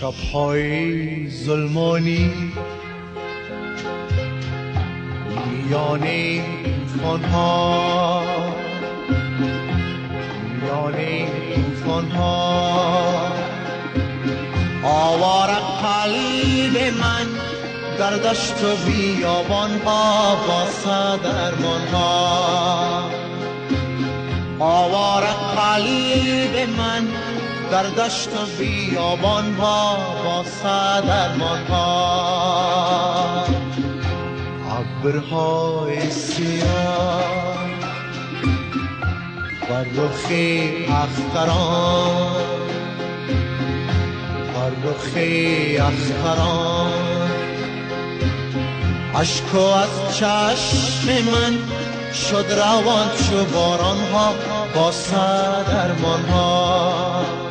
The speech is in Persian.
شب‌های ظلمانی میان طوفان‌ها آواره قلب من در دشت و بیابان‌ها واسه درمان‌ها آواره قلب من در دشت و بیابان‌ها واسه درمان‌ها ابرهای سیاه بر رخ اختران اشکو از چشم من شد روان چو باران ها واسه درمان ها